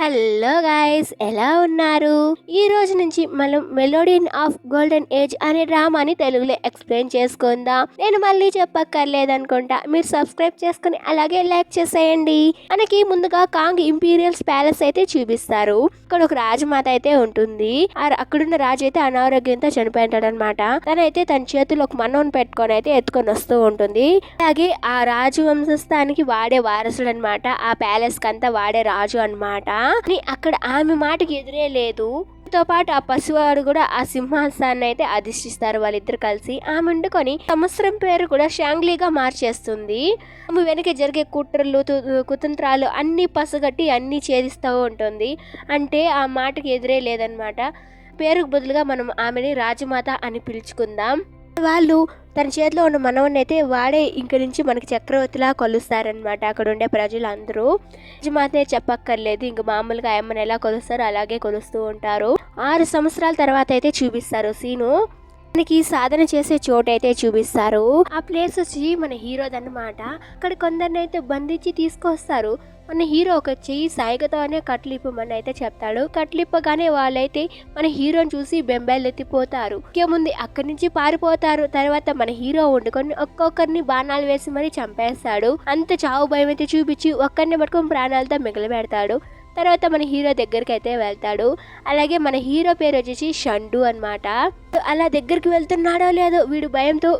Hello guys, ఎలా ఉన్నారు? ఈ రోజు నుంచి మనం మెలోడియన్ ఆఫ్ గోల్డెన్ ఏజ్ అనే డ్రామాని తెలుగులో ఎక్స్ప్లెయిన్ చేసుకుందాం. నేను మళ్ళీ చెప్పక్కర్లేదనుకుంటా. మీరు సబ్స్క్రైబ్ చేసుకుని అలాగే లైక్ చేసేయండి. మనకి ముందుగా కాంగ్ ఇంపీరియల్స్ ప్యాలెస్ అయితే చూపిస్తారు. ఇక్కడ ఒక రాజమాత అయితే ఉంటుంది. అక్కడున్న రాజు అయితే అనారోగ్యంతో చనిపోయింటాడు అనమాట. తనైతే తన చేతిలో ఒక మనవని పెట్టుకొని అయితే ఎత్తుకొని వస్తూ ఉంటుంది. అలాగే ఆ రాజు వంశస్థానికి వాడే వారసుడు అనమాట. ఆ ప్యాలెస్ కంతా వాడే రాజు అనమాట. అక్కడ ఆమె మాటకి ఎదురే లేదు. తో పాటు ఆ పసివాడు కూడా ఆ సింహాసనాన్ని అయితే అధిష్టిస్తారు వాళ్ళిద్దరు కలిసి. ఆమె వండుకొని సంవత్సరం పేరు కూడా షాంగ్లీగా మార్చేస్తుంది. ఆమె వెనక జరిగే కుట్రలు కుతంత్రాలు అన్ని పసగట్టి అన్ని ఛేదిస్తూ ఉంటుంది. అంటే ఆ మాటకి ఎదురే లేదనమాట. పేరుకు బదులుగా మనం ఆమెని రాజమాత అని పిలుచుకుందాం. వాళ్ళు తన చేతిలో ఉన్న మనవన్ని అయితే వాడే ఇంక నుంచి మనకి చక్రవర్తిలా కొలుస్తారనమాట. అక్కడ ఉండే ప్రజలందరూ రాజమాతనే చెప్పక్కర్లేదు, ఇంక మామూలుగా అమ్మని ఎలా కొలుస్తారో అలాగే కొలుస్తూ ఉంటారు. 6 సంవత్సరాల తర్వాత అయితే చూపిస్తారు సీను. మనకి సాధన చేసే చోటు అయితే చూపిస్తారు. ఆ ప్లేస్ వచ్చి మన హీరోదన్నమాట. అక్కడ కొందరిని అయితే బంధించి తీసుకొస్తారు. మన హీరో ఒక చెయ్యి సాయిగతోనే కట్లిప్పమని అయితే చెప్తాడు. కట్లిప్పగానే వాళ్ళైతే మన హీరోని చూసి బెంబేలెత్తిపోతారు. ఇంకేముంది, అక్కడి నుంచి పారిపోతారు. తర్వాత మన హీరో వండుకొని ఒక్కొక్కరిని బాణాలు వేసి మరీ చంపేస్తాడు. అంత చావు భయం అయితే చూపించి ఒక్కరిని పట్టుకొని ప్రాణాలతో మిగిలిపెడతాడు. తర్వాత మన హీరో దగ్గరికి అయితే వెళ్తాడు. అలాగే మన హీరో పేరు వచ్చేసి షండు అనమాట. అలా దగ్గరికి వెళ్తున్నాడో లేదో వీడు భయంతో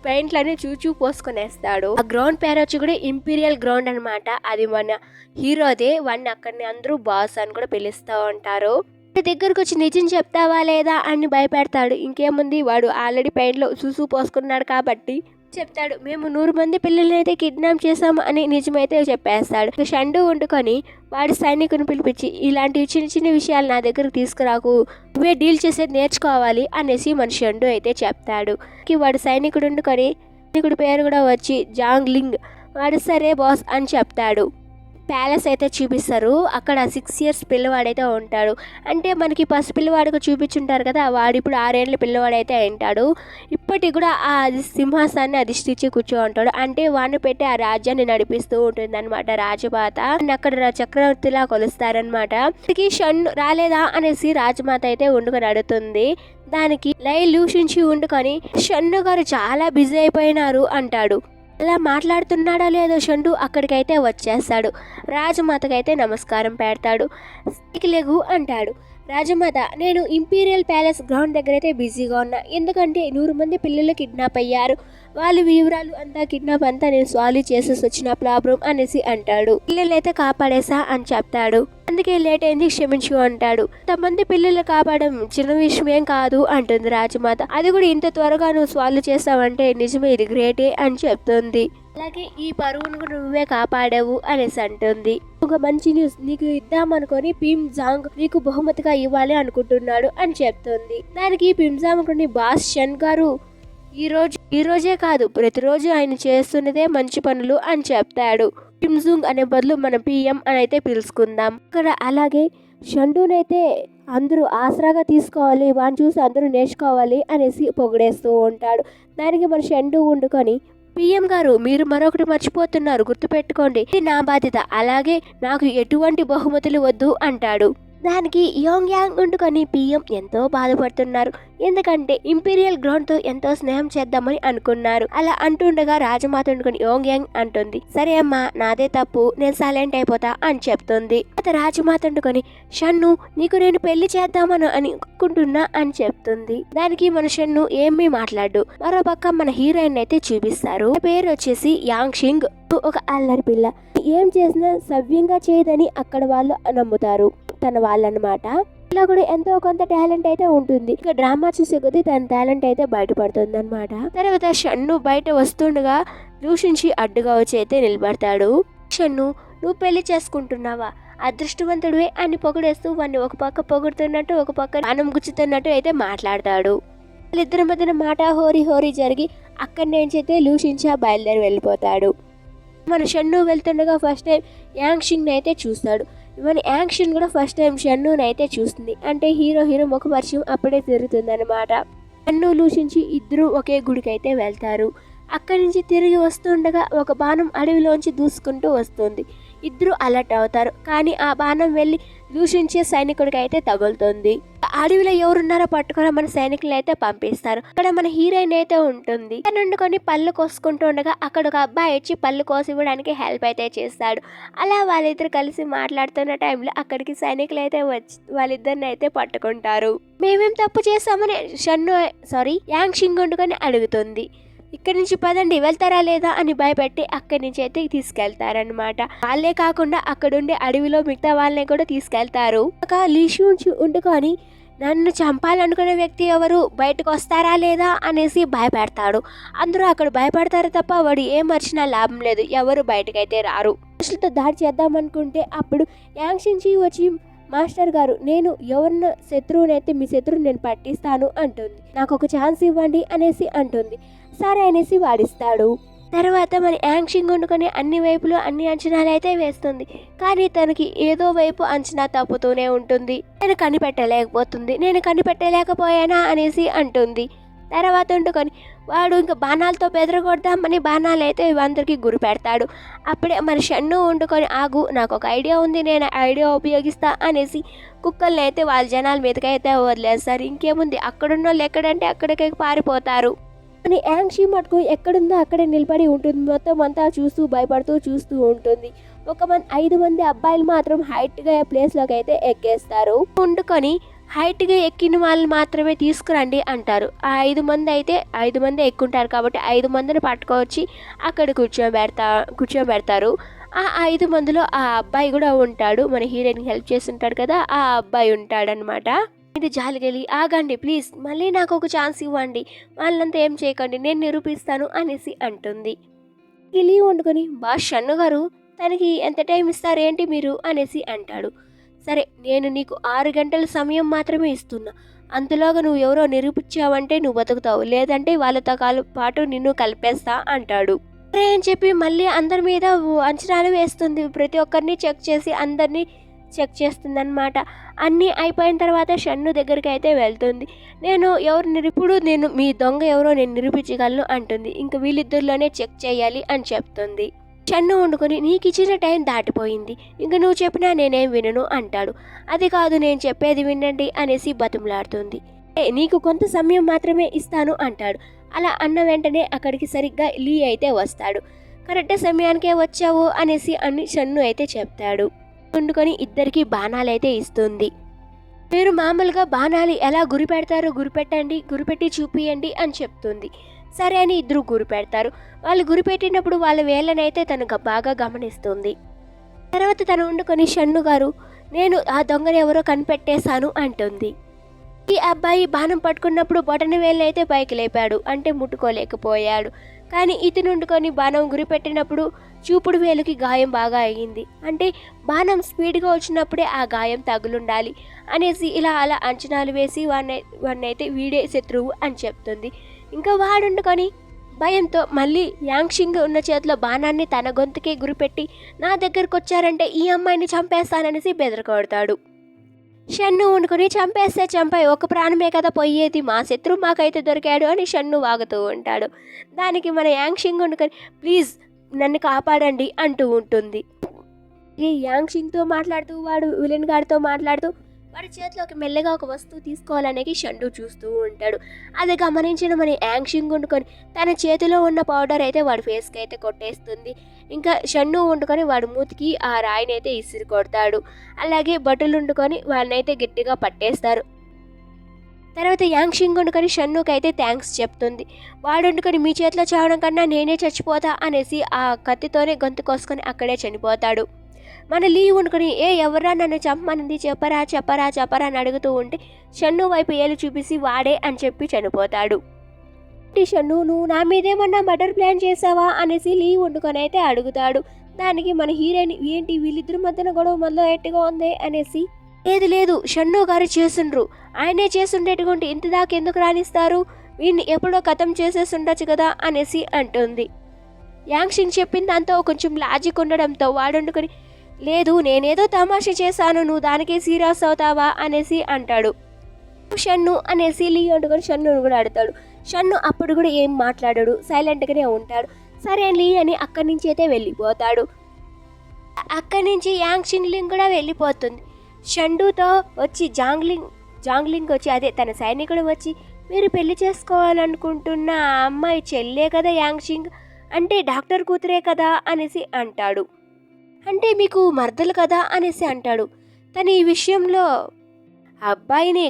పెయింట్లని చూచూ పోసుకునేస్తాడు. ఆ గ్రౌండ్ పేరు వచ్చి కూడా ఇంపీరియల్ గ్రౌండ్ అనమాట. అది మన హీరోదే. వాడిని అక్కడిని అందరూ బాస్ అని కూడా పిలుస్తూ ఉంటారు. దగ్గరకు వచ్చి నిజం చెప్తావా లేదా అని భయపెడతాడు. ఇంకేముంది, వాడు ఆల్రెడీ పెయింట్లో చూసూ పోసుకున్నాడు కాబట్టి చెప్తాడు. మేము 100 మంది పిల్లల్ని అయితే కిడ్నాప్ చేసాము అని నిజమైతే చెప్పేస్తాడు. షండు వండుకొని వాడి సైనికుని పిలిపించి ఇలాంటి చిన్న చిన్న విషయాలు నా దగ్గరకు తీసుకురాకు, నువ్వే డీల్ చేసేది నేర్చుకోవాలి అనేసి మన షండు అయితే చెప్తాడు. వాడు సైనికుడు వండుకొని సైనికుడి పేరు కూడా వచ్చి జాంగ్లింగ్. వాడు సరే బాస్ అని చెప్తాడు. ప్యాలెస్ అయితే చూపిస్తారు. అక్కడ 6 years పిల్లవాడైతే ఉంటాడు. అంటే మనకి పసి పిల్లవాడికి చూపించుంటారు కదా, వాడు ఇప్పుడు 6 ఏళ్ళ పిల్లవాడైతే ఉంటాడు. ఇప్పటికి కూడా ఆ సింహాసాన్ని అధిష్ఠించి కూర్చో ఉంటాడు. అంటే వాడిని పెట్టి ఆ రాజ్యాన్ని నడిపిస్తూ ఉంటుంది అనమాట రాజమాత. అక్కడ చక్రవర్తిలా కొలుస్తారనమాట. షన్ను రాలేదా అనేసి రాజమాత అయితే వండుకొని అడుగుతుంది. దానికి లై లూషించి వండుకొని షన్ను గారు చాలా బిజీ అయిపోయినారు అంటాడు. అలా మాట్లాడుతున్నాడా లేదో షండు అక్కడికైతే వచ్చేస్తాడు. రాజమాతకైతే నమస్కారం పెడతాడు. లేగు అంటాడు. రాజమాత, నేను ఇంపీరియల్ ప్యాలెస్ గ్రౌండ్ దగ్గర అయితే బిజీగా ఉన్నా. ఎందుకంటే 100 మంది పిల్లలు కిడ్నాప్ అయ్యారు. వాళ్ళ వివరాలు అంతా కిడ్నాప్ అంతా నేను సాల్వ్ చేసేసి వచ్చిన ప్రాబ్లం అనేసి అంటాడు. పిల్లలైతే కాపాడేసా అని చెప్తాడు. అందుకే లేట్ అయింది, క్షమించు అంటాడు. ఇంతమంది పిల్లలు కాపాడడం చిన్న విషయం కాదు అంటుంది రాజమాత. అది కూడా ఇంత త్వరగా నువ్వు సాల్వ్ చేస్తావంటే నిజమే, ఇది గ్రేటే అని చెప్తుంది. అలాగే ఈ పరువును నువ్వే కాపాడావు అనేసి అంటుంది. ఒక మంచి న్యూస్ నీకు ఇద్దామనుకొని పిమ్జాంగ్ నీకు బహుమతిగా ఇవ్వాలి అనుకుంటున్నాడు అని చెప్తుంది. దానికి పిమ్జాంగ్ బాస్ షన్ గారు ఈ రోజే కాదు ప్రతిరోజు ఆయన చేస్తున్నదే మంచి పనులు అని చెప్తాడు. పిమ్జుంగ్ అనే బదులు మన పిఎం అని అయితే పిలుచుకుందాం. ఇక్కడ అలాగే షండునైతే అందరూ ఆసరాగా తీసుకోవాలి, వాడిని చూసి అందరూ నేర్చుకోవాలి అనేసి పొగిడేస్తూ ఉంటాడు. దానికి మన షండు వండుకొని పిఎం గారు, మీరు మరొకటి మర్చిపోతున్నారు, గుర్తుపెట్టుకోండి, ఇది నా బాధ్యత. అలాగే నాకు ఎటువంటి బహుమతులు వద్దు అంటాడు. దానికి యోంగ్ యాంగ్ వండుకొని పిఎం ఎంతో బాధపడుతున్నారు. ఎందుకంటే ఇంపీరియల్ గ్రౌండ్ తో ఎంతో స్నేహం చేద్దామని అనుకున్నారు. అలా అంటుండగా రాజమాత వండుకొని యోంగ్ యాంగ్ అంటుంది, సరే అమ్మా నాదే తప్పు, నేను సైలెంట్ అయిపోతా అని చెప్తుంది. రాజమాత వండుకొని షన్ను నీకు నేను పెళ్లి చేద్దామని అనుకుంటున్నా అని చెప్తుంది. దానికి మన షన్ను ఏమీ మాట్లాడు. మరోపక్క మన హీరోయిన్ అయితే చూపిస్తారు. పేరు వచ్చేసి యాంగ్ షింగ్. ఒక అల్లరి పిల్ల, ఏం చేసినా సవ్యంగా చేయదని అక్కడ వాళ్ళు నమ్ముతారు. తన వాళ్ళనమాట. ఇలా కూడా ఎంతో కొంత టాలెంట్ అయితే ఉంటుంది. ఇక డ్రామా చూసే కొద్దీ తన టాలెంట్ అయితే బయటపడుతుంది అనమాట. తర్వాత షన్ను బయట వస్తుండగా దూషించి అడ్డుగా వచ్చి అయితే నిలబడతాడు. షన్ను, నువ్వు పెళ్లి చేసుకుంటున్నావా, అదృష్టవంతుడివే అని పొగిడేస్తూ వాడిని ఒక పక్క పొగుడుతున్నట్టు ఒక పక్క అన్నం గుచ్చుతున్నట్టు అయితే మాట్లాడతాడు. వాళ్ళిద్దరి మధ్యన మాట హోరీ హోరీ జరిగి అక్కడి నుంచి అయితే లూషించి బయలుదేరి వెళ్ళిపోతాడు. మన షన్ను వెళ్తుండగా ఫస్ట్ టైం యాంగ్ షింగ్ అయితే చూస్తాడు. మన యాక్షన్ కూడా ఫస్ట్ టైం షన్నుని అయితే చూస్తుంది. అంటే హీరో ముఖ పరిచయం అప్పుడే జరుగుతుంది అనమాట. షన్ను లూషించి ఇద్దరు ఒకే గుడికి అయితే వెళ్తారు. అక్కడి నుంచి తిరిగి వస్తుండగా ఒక బాణం అడవిలోంచి దూసుకుంటూ వస్తుంది. ఇద్దరు అలర్ట్ అవుతారు. కానీ ఆ బాణం వెళ్ళి దూషించే సైనికుడికి అయితే తగులుతుంది. అడవిలో ఎవరున్నారో పట్టుకొని మన సైనికులు అయితే పంపిస్తారు. అక్కడ మన హీరోయిన్ అయితే ఉంటుంది. నుండుకొని పళ్ళు కోసుకుంటూ ఉండగా అక్కడ ఒక అబ్బాయి వచ్చి పళ్ళు కోసి ఇవ్వడానికి హెల్ప్ అయితే చేస్తాడు. అలా వాళ్ళిద్దరు కలిసి మాట్లాడుతున్న టైంలో అక్కడికి సైనికులు అయితే వచ్చి వాళ్ళిద్దరిని అయితే పట్టుకుంటారు. మేమేం తప్పు చేస్తామని యాంగ్ షింగ్ వండుకొని అడుగుతుంది. ఇక్కడి నుంచి పదండి, వెళ్తారా లేదా అని భయపెట్టి అక్కడి నుంచి అయితే తీసుకెళ్తారనమాట. వాళ్ళే కాకుండా అక్కడుండే అడవిలో మిగతా వాళ్ళని కూడా తీసుకెళ్తారు. లీషుంచి వండుకొని నన్ను చంపాలనుకునే వ్యక్తి ఎవరు, బయటకు వస్తారా లేదా అనేసి భయపెడతాడు. అందరూ అక్కడ భయపడతారు తప్ప వాడు ఏం మర్చినా లాభం లేదు, ఎవరు బయటకైతే రారు. మనుషులతో దాడి చేద్దామనుకుంటే అప్పుడు యాంగ్ షించి వచ్చి మాస్టర్ గారు, నేను ఎవరిన శత్రువునైతే మీ శత్రువుని నేను పట్టిస్తాను అంటుంది. నాకు ఒక ఛాన్స్ ఇవ్వండి అనేసి అంటుంది. సరే అనేసి వాడిస్తాడు. తర్వాత మన యాంగ్ షింగ్ వండుకొని అన్ని వైపులు అన్ని అంచనాలు అయితే వేస్తుంది. కానీ తనకి ఏదో వైపు అంచనా తప్పుతూనే ఉంటుంది. నేను కనిపెట్టలేకపోయానా అనేసి అంటుంది. తర్వాత వండుకొని వాడు ఇంకా బాణాలతో బెదరగొడదామని బాణాలు అయితే అందరికీ గురి పెడతాడు. అప్పుడే మన షన్ను వండుకొని ఆగు, నాకు ఒక ఐడియా ఉంది, నేను ఐడియా ఉపయోగిస్తా అనేసి కుక్కల్ని అయితే వాళ్ళ జనాల మీదకి అయితే వదిలేస్తారు. ఇంకేముంది, అక్కడున్న వాళ్ళు ఎక్కడంటే అక్కడికి పారిపోతారు. అని యాంగ్ షీ మటుకు ఎక్కడుందో అక్కడే నిలబడి ఉంటుంది. మొత్తం అంతా భయపడుతూ చూస్తూ ఉంటుంది. 5 మంది అబ్బాయిలు మాత్రం హైట్గా ప్లేస్లోకి అయితే ఎక్కేస్తారు. వండుకొని హైట్గా ఎక్కిన వాళ్ళు మాత్రమే తీసుకురండి అంటారు. ఆ 5 మంది ఎక్కుంటారు కాబట్టి 5 మందిని పట్టుకొచ్చి అక్కడ కూర్చోబెడతారు. ఆ 5 మందిలో ఆ అబ్బాయి కూడా ఉంటాడు. మన హీరోయిన్కి హెల్ప్ చేస్తుంటాడు కదా, ఆ అబ్బాయి ఉంటాడనమాట. ఇది జాలిగలి, ఆగండి ప్లీజ్, మళ్ళీ నాకు ఒక ఛాన్స్ ఇవ్వండి, వాళ్ళంతా ఏం చేయకండి, నేను నిరూపిస్తాను అనేసి అంటుంది. గిలి వండుకొని బాస్ షన్ను గారు, తనకి ఎంత టైం ఇస్తారు ఏంటి మీరు అనేసి అంటాడు. సరే, నేను నీకు 6 గంటల సమయం మాత్రమే ఇస్తున్నా, అంతలోగా నువ్వు ఎవరో నిరూపించావంటే నువ్వు బతుకుతావు, లేదంటే వాళ్ళతో పాటు నిన్ను కలిపేస్తా అంటాడు. సరే అని చెప్పి మళ్ళీ అందరి మీద అంచనాలు వేస్తుంది. ప్రతి ఒక్కరిని చెక్ చేస్తుంది అనమాట. అన్నీ అయిపోయిన తర్వాత షన్ను దగ్గరికి అయితే వెళ్తుంది. నేను మీ దొంగ ఎవరో నేను నిరూపించగలను అంటుంది. ఇంక వీళ్ళిద్దరిలోనే చెక్ చేయాలి అని చెప్తుంది. షన్ను వండుకొని నీకు ఇచ్చిన టైం దాటిపోయింది, ఇంక నువ్వు చెప్పినా నేనేం వినను అంటాడు. అది కాదు, నేను చెప్పేది వినండి అనేసి బతుములాడుతుంది. నీకు కొంత సమయం మాత్రమే ఇస్తాను అంటాడు. అలా అన్న వెంటనే అక్కడికి సరిగ్గా లీ అయితే వస్తాడు. కరెక్ట్ సమయానికే వచ్చావు అనేసి షన్ను అయితే చెప్తాడు. వండుకొని ఇద్దరికి బాణాలైతే ఇస్తుంది. మీరు మామూలుగా బాణాలు ఎలా గురిపెట్టి చూపియండి అని చెప్తుంది. సరే అని ఇద్దరు గురిపెడతారు. వాళ్ళు గురిపెట్టినప్పుడు వాళ్ళ వేళ్ళనైతే తను బాగా గమనిస్తుంది. తర్వాత తను వండుకొని షన్ను గారు, నేను ఆ దొంగని ఎవరో కనిపెట్టేశాను అంటుంది. ఈ అబ్బాయి బాణం పట్టుకున్నప్పుడు బొటన వేళ్ళని అయితే పైకి లేపాడు, అంటే ముట్టుకోలేకపోయాడు. కానీ ఇతను వండుకొని బాణం గురిపెట్టినప్పుడు చూపుడు వేలుకి గాయం బాగా అయ్యింది, అంటే బాణం స్పీడ్గా వచ్చినప్పుడే ఆ గాయం తగులుండాలి అనేసి అలా అంచనాలు వేసి వాడిని అయితే వీడే శత్రువు అని చెప్తుంది. ఇంకా వాడుండుకొని భయంతో మళ్ళీ యాంగ్ షింగ్ ఉన్న చేతిలో బాణాన్ని తన గొంతుకే గురిపెట్టి నా దగ్గరకు వచ్చారంటే ఈ అమ్మాయిని చంపేస్తాననేసి బెదరకొడతాడు. షన్ను వండుకొని చంపాయి, ఒక ప్రాణమే కదా పోయేది, మా శత్రువు మాకైతే దొరికాడు అని షన్ను వాగుతూ ఉంటాడు. దానికి మన యాంగ్ షింగ్ వండుకొని ప్లీజ్ నన్ను కాపాడండి అంటూ ఉంటుంది. ఈ యాంగ్ షింగ్తో మాట్లాడుతూ వాడు విలన్ గారితో మాట్లాడుతూ వాడి చేతిలోకి మెల్లగా ఒక వస్తువు తీసుకోవాలనేది షన్ను చూస్తూ ఉంటాడు. అది గమనించిన మన యాంగ్ షింగ్ వండుకొని తన చేతిలో ఉన్న పౌడర్ అయితే వాడి ఫేస్కి అయితే కొట్టేస్తుంది. ఇంకా షన్ను వండుకొని వాడి మూతికి ఆ రాయిని అయితే ఇసిరి కొడతాడు. అలాగే బట్టలు వండుకొని వాళ్ళని అయితే గట్టిగా పట్టేస్తారు. తర్వాత యాంగ్ షింగ్ వండుకొని షన్నుకి అయితే థ్యాంక్స్ చెప్తుంది. వాడు వండుకొని మీ చేతిలో చావడం కన్నా నేనే చచ్చిపోతా అనేసి ఆ కత్తితోనే గొంతు కోసుకొని అక్కడే చనిపోతాడు. మన లీ వండుకొని ఎవరా నన్ను చంపమనింది, చెప్పరా అని అడుగుతూ ఉంటే షన్ను వైపు ఏలు చూపిసి వాడే అని చెప్పి చనిపోతాడు. షన్ను, నువ్వు నా మీదేమన్నా మర్డర్ ప్లాన్ చేసావా అనేసి లీ వండుకొని అయితే అడుగుతాడు. దానికి మన హీరోయిన్, ఏంటి వీళ్ళిద్దరి మధ్యన గొడవ మొదలు ఎట్టుగా ఉంది అనేసి, లేదు షన్ను గారు చేసిండ్రు, ఆయనే చేసుండేటువంటి ఇంత దాకా ఎందుకు రాణిస్తారు, వీడిని ఎప్పుడో ఖతం చేసేసి ఉండొచ్చు కదా అనేసి అంటుంది. యాంగ్ షింగ్ చెప్పిన దాంతో కొంచెం లాజిక్ ఉండడంతో వాడుకొని లేదు నేనేదో తమాషా చేశాను, నువ్వు దానికే సీరియస్ అవుతావా అనేసి అంటాడు. షన్ను అనేసి లీ వండుకొని షన్నును కూడా అడుగుతాడు. షన్ను అప్పుడు కూడా ఏం మాట్లాడాడు, సైలెంట్గానే ఉంటాడు. సరే లీ అని అక్కడి నుంచి అయితే వెళ్ళిపోతాడు. అక్కడి నుంచి యాంగ్ షింగ్లింగ్ కూడా వెళ్ళిపోతుంది. షండుతో వచ్చి జాంగ్లింగ్ వచ్చి అదే తన సైనికుడు వచ్చి, మీరు పెళ్లి చేసుకోవాలనుకుంటున్న ఆ అమ్మాయి చెల్లే కదా యాంగ్ షింగ్, అంటే డాక్టర్ కూతురే కదా అనేసి అంటాడు. అంటే మీకు మర్దలు కదా అనేసి అంటాడు. తను ఈ విషయంలో అబ్బాయిని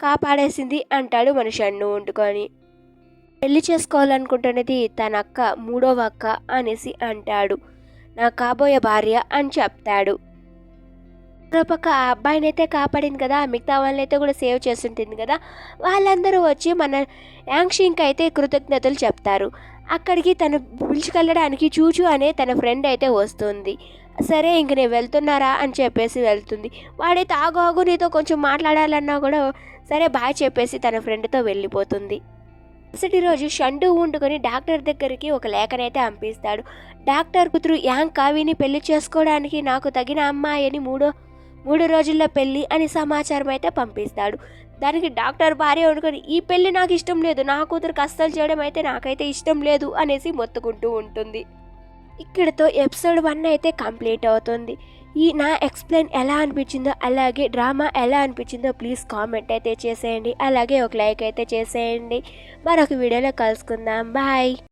కాపాడేసింది అంటాడు మన షన్ను వండుకొని. పెళ్లి చేసుకోవాలనుకుంటున్నది తన అక్క, మూడవ అక్క అనేసి అంటాడు. నా కాబోయే భార్య అని చెప్తాడు. మరోపక్క ఆ అబ్బాయిని అయితే కాపాడింది కదా, మిగతా వాళ్ళని అయితే కూడా సేవ్ చేస్తుంటుంది కదా, వాళ్ళందరూ వచ్చి మన యాంగ్షింగ్కి అయితే కృతజ్ఞతలు చెప్తారు. అక్కడికి తను పిలుచుకెళ్ళడానికి చూచు అనే తన ఫ్రెండ్ అయితే వస్తుంది. సరే ఇంక నేను వెళ్తున్నారా అని చెప్పేసి వెళ్తుంది. వాడైతే ఆగు నీతో కొంచెం మాట్లాడాలన్నా కూడా సరే బాయ్ చెప్పేసి తన ఫ్రెండ్తో వెళ్ళిపోతుంది. మరుసటి రోజు షండు వండుకొని డాక్టర్ దగ్గరికి ఒక లేఖనైతే పంపిస్తాడు. డాక్టర్ కూతురు యాంగ్ కావిని పెళ్లి చేసుకోవడానికి నాకు తగిన అమ్మాయి అని మూడు రోజుల్లో పెళ్ళి అని సమాచారం అయితే పంపిస్తాడు. దానికి డాక్టర్ భార్య వండుకొని, ఈ పెళ్ళి నాకు ఇష్టం లేదు, నా కూతురు కష్టాలు చేయడం అయితే నాకైతే ఇష్టం లేదు అనేసి మొత్తుకుంటూ ఉంటుంది. ఇక్కడితో ఎపిసోడ్ 1 అయితే కంప్లీట్ అవుతుంది. ఈ నా ఎక్స్ప్లెయిన్ ఎలా అనిపించిందో అలాగే డ్రామా ఎలా అనిపించిందో ప్లీజ్ కామెంట్ అయితే చేసేయండి. అలాగే ఒక లైక్ అయితే చేసేయండి. మరొక వీడియోలో కలుసుకుందాం. బాయ్.